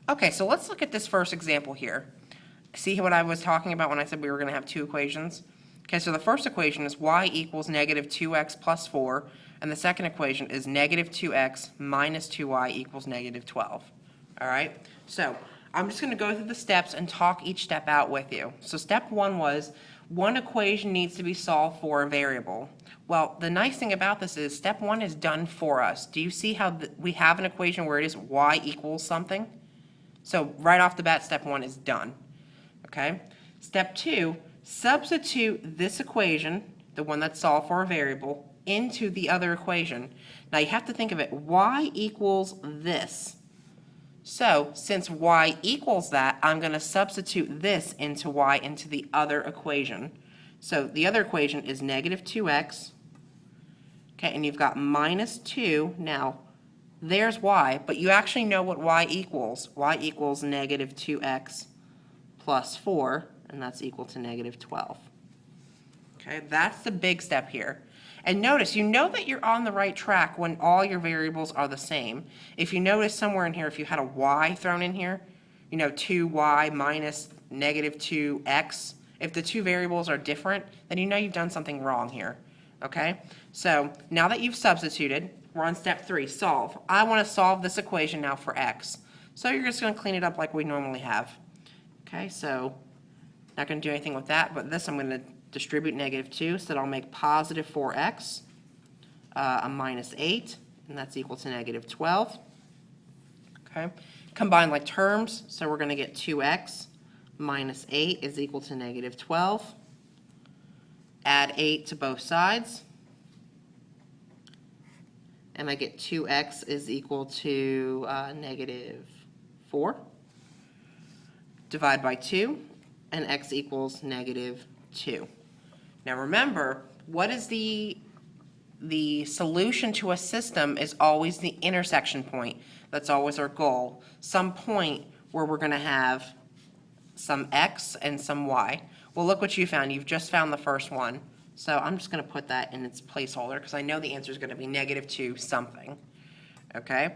Okay, so let's look at this first example here. See what I was talking about when I said we were going to have two equations? Okay, so the first equation is y equals negative 2x plus 4, and the second equation is negative 2x minus 2y equals negative 12. All right, so I'm just going to go through the steps and talk each step out with you. So step one was one equation needs to be solved for a variable. Well, the nice thing about this is step one is done for us. Do you see how we have an equation where it is y equals something? So right off the bat, step one is done. Okay. Step two, substitute this equation, the one that's solved for a variable, into the other equation. Now you have to think of it, y equals this. So since y equals that, I'm going to substitute this into y into the other equation. So the other equation is negative 2x. Okay, and you've got minus 2. Now, there's y, but you actually know what y equals. Y equals negative 2x plus 4, and that's equal to negative 12. Okay, that's the big step here. And notice, you know that you're on the right track when all your variables are the same. If you notice somewhere in here, if you had a y thrown in here, 2y minus negative 2x, if the two variables are different, then you know you've done something wrong here. Okay, so now that you've substituted, we're on step 3, solve. I want to solve this equation now for x. So you're just going to clean it up like we normally have. Okay, so not going to do anything with that, but this I'm going to distribute negative 2, so that I'll make positive 4x, a minus 8, and that's equal to negative 12. Okay, combine like terms, so we're going to get 2x minus 8 is equal to negative 12. Add 8 to both sides, and I get 2x is equal to negative 4. Divide by 2, and x equals negative 2. Now remember, what is the solution to a system is always the intersection point. That's always our goal. Some point where we're going to have some x and some y. Well, look what you found. You've just found the first one. So I'm just going to put that in its placeholder because I know the answer is going to be negative 2 something. Okay?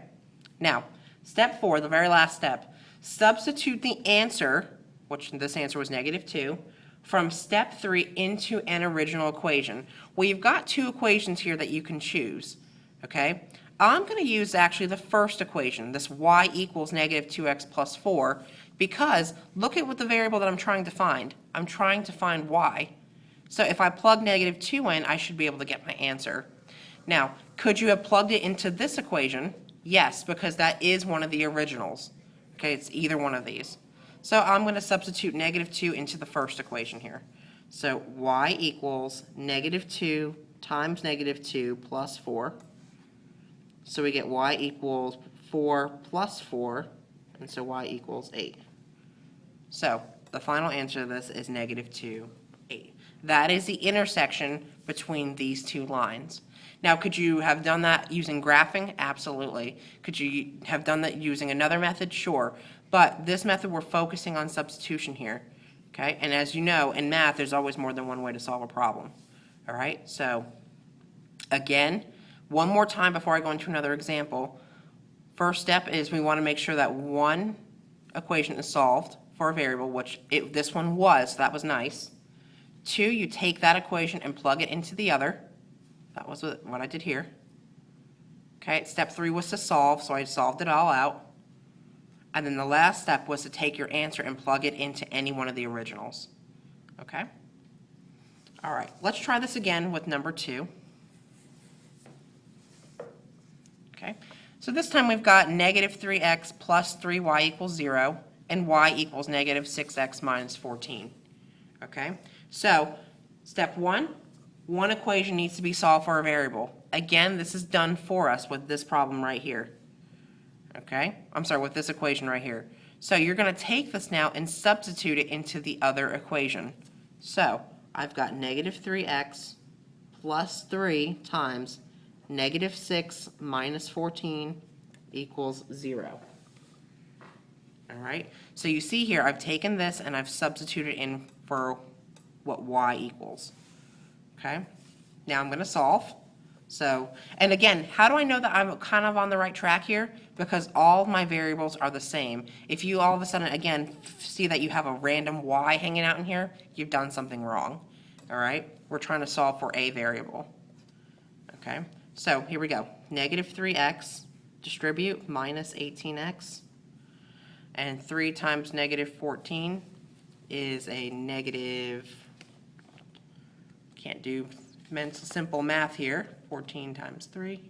Now, step 4, the very last step. Substitute the answer, which this answer was negative 2, from step 3 into an original equation. Well, you've got two equations here that you can choose. Okay? I'm going to use actually the first equation, this y equals negative 2x plus 4, because look at what the variable that I'm trying to find. I'm trying to find y. So if I plug negative 2 in, I should be able to get my answer. Now, could you have plugged it into this equation? Yes, because that is one of the originals. Okay, it's either one of these. So I'm going to substitute negative 2 into the first equation here. So y equals negative 2 times negative 2 plus 4. So we get y equals 4 plus 4, and so y equals 8. So the final answer to this is negative 2, 8. That is the intersection between these two lines. Now, could you have done that using graphing? Absolutely. Could you have done that using another method? Sure. But this method, we're focusing on substitution here. Okay? And as you know, in math, there's always more than one way to solve a problem. All right? So, again, one more time before I go into another example. First step is we want to make sure that one equation is solved for a variable, which this one was, so that was nice. 2, you take that equation and plug it into the other. That was what I did here. Okay, step 3 was to solve, so I solved it all out. And then the last step was to take your answer and plug it into any one of the originals. Okay? All right, let's try this again with number 2. Okay, so this time we've got negative 3x plus 3y equals 0, and y equals negative 6x minus 14. Okay, so step 1, one equation needs to be solved for a variable. Again, this is done for us with this problem right here. Okay, I'm sorry, with this equation right here. So you're going to take this now and substitute it into the other equation. So I've got negative 3x plus 3 times negative 6 minus 14 equals 0. All right, so you see here I've taken this and I've substituted in for what y equals. Okay, now I'm going to solve. So, and again, how do I know that I'm kind of on the right track here? Because all of my variables are the same. If you all of a sudden, again, see that you have a random y hanging out in here, you've done something wrong. All right? We're trying to solve for a variable. Okay? So here we go. Negative 3x, distribute, minus 18x. And 3 times negative 14 is a negative, can't do simple math here. 14 times 3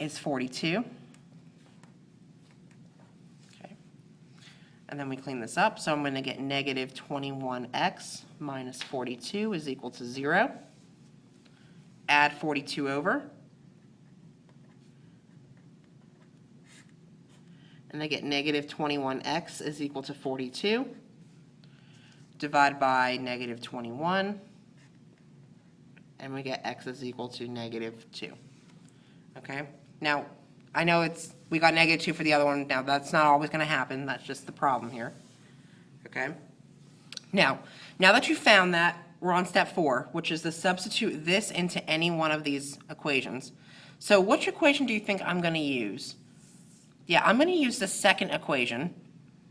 is 42. Okay. And then we clean this up. So I'm going to get negative 21x minus 42 is equal to 0. Add 42 over. And I get negative 21x is equal to 42. Divide by negative 21. And we get x is equal to negative 2. Okay? Now, I know we got negative 2 for the other one. Now, that's not always going to happen. That's just the problem here. Okay? Now that you found that, we're on step 4, which is to substitute this into any one of these equations. So which equation do you think I'm going to use? Yeah, I'm going to use the second equation,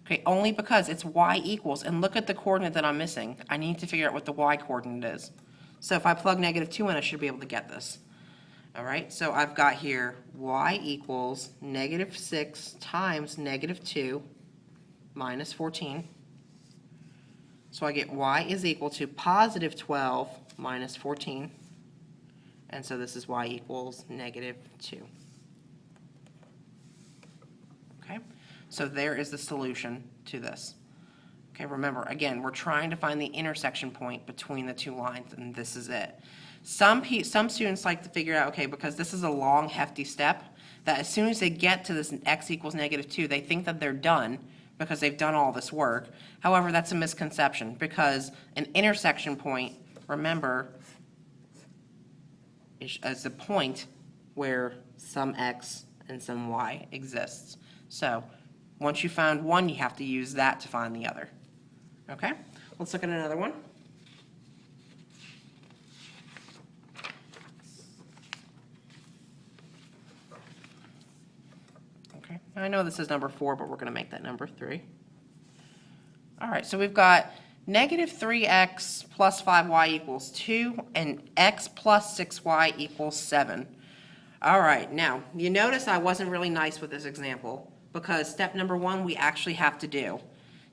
okay, only because it's y equals, and look at the coordinate that I'm missing. I need to figure out what the y coordinate is. So if I plug negative 2 in, I should be able to get this. All right, so I've got here y equals negative 6 times negative 2 minus 14. So I get y is equal to positive 12 minus 14. And so this is y equals negative 2. Okay, so there is the solution to this. Okay, remember, again, we're trying to find the intersection point between the two lines, and this is it. Some students like to figure out, okay, because this is a long, hefty step, that as soon as they get to this x equals negative 2, they think that they're done because they've done all this work. However, that's a misconception, because an intersection point, remember, is a point where some x and some y exists. So once you found one, you have to use that to find the other. Okay, let's look at another one. Okay, I know this is number 4, but we're going to make that number 3. All right, so we've got negative 3x plus 5y equals 2, and x plus 6y equals 7. All right, now, you notice I wasn't really nice with this example, because step number 1 we actually have to do.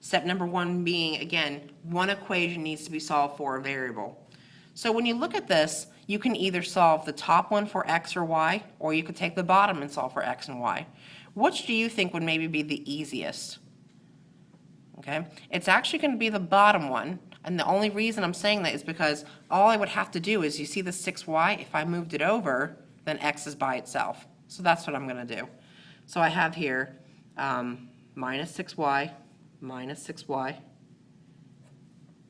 Step number 1 being, again, one equation needs to be solved for a variable. So when you look at this, you can either solve the top one for x or y, or you could take the bottom and solve for x and y. Which do you think would maybe be the easiest? Okay, it's actually going to be the bottom one, and the only reason I'm saying that is because all I would have to do is, you see the 6y, if I moved it over, then x is by itself. So that's what I'm going to do. So I have here minus 6y, minus 6y.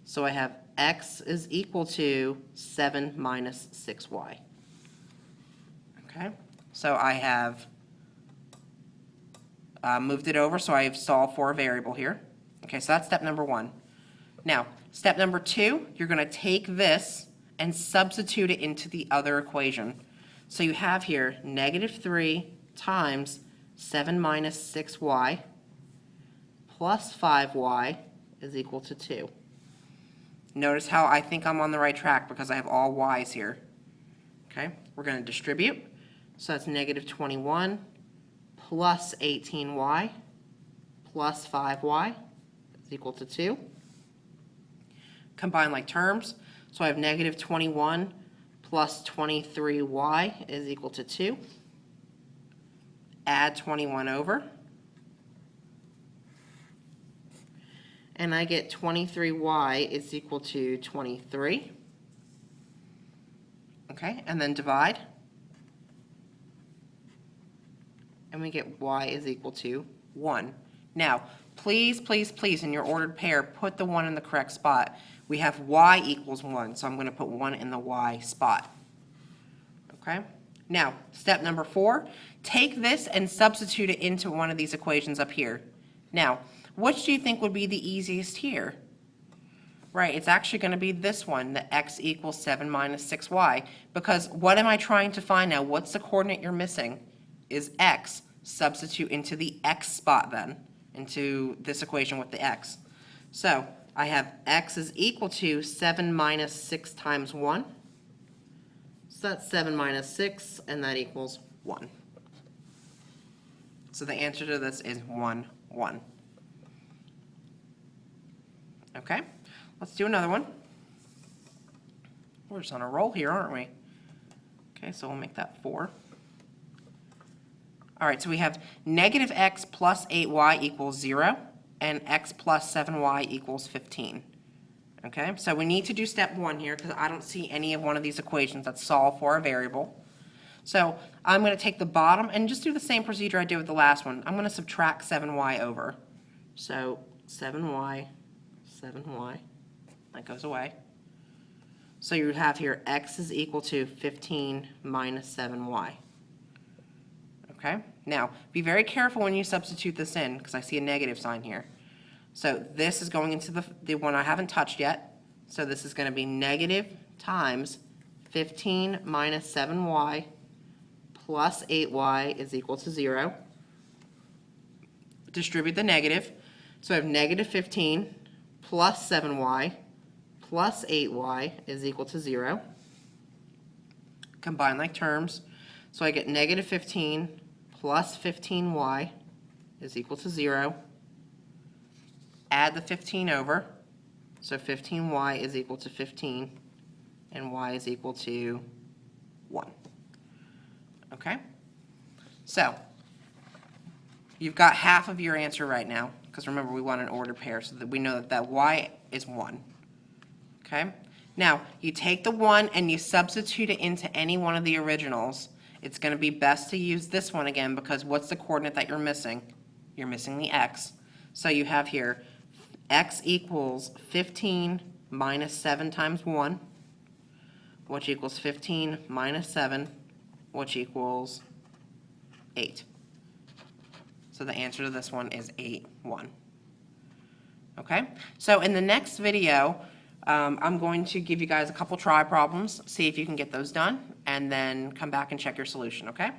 So I have x is equal to 7 minus 6y. Okay, so I have moved it over, so I've solved for a variable here. Okay, so that's step number 1. Now, step number 2, you're going to take this and substitute it into the other equation. So you have here negative 3 times 7 minus 6y plus 5y is equal to 2. Notice how I think I'm on the right track because I have all y's here. Okay, we're going to distribute. So that's negative 21 plus 18y plus 5y is equal to 2. Combine like terms. So I have negative 21 plus 23y is equal to 2. Add 21 over. And I get 23y is equal to 23. Okay, and then divide. And we get y is equal to 1. Now, please, please, please, in your ordered pair, put the 1 in the correct spot. We have y equals 1, so I'm going to put 1 in the y spot. Okay? Now, step number 4, take this and substitute it into one of these equations up here. Now, which do you think would be the easiest here? Right, it's actually going to be this one, the x equals 7 minus 6y, because what am I trying to find now? What's the coordinate you're missing? Is x. Substitute into the x spot then, into this equation with the x. So I have x is equal to 7 minus 6 times 1. So that's 7 minus 6, and that equals 1. So the answer to this is 1, 1. Okay, let's do another one. We're just on a roll here, aren't we? Okay, so we'll make that 4. All right, so we have negative x plus 8y equals 0, and x plus 7y equals 15. Okay, so we need to do step 1 here because I don't see any of one of these equations that solve for a variable. So I'm going to take the bottom and just do the same procedure I did with the last one. I'm going to subtract 7y over. So 7y, that goes away. So you have here x is equal to 15 minus 7y. Okay, now be very careful when you substitute this in because I see a negative sign here. So this is going into the one I haven't touched yet. So this is going to be negative times 15 minus 7y plus 8y is equal to 0. Distribute the negative. So I have negative 15 plus 7y plus 8y is equal to 0. Combine like terms. So I get negative 15 plus 15y is equal to 0. Add the 15 over. So 15y is equal to 15, and y is equal to 1. Okay? So you've got half of your answer right now, because remember we want an ordered pair, so that we know that y is 1. Okay? Now, you take the 1 and you substitute it into any one of the originals. It's going to be best to use this one again, because what's the coordinate that you're missing? You're missing the x. So you have here x equals 15 minus 7 times 1, which equals 15 minus 7, which equals 8. So the answer to this one is 8, 1. Okay? So in the next video, I'm going to give you guys a couple try problems, see if you can get those done, and then come back and check your solution, okay?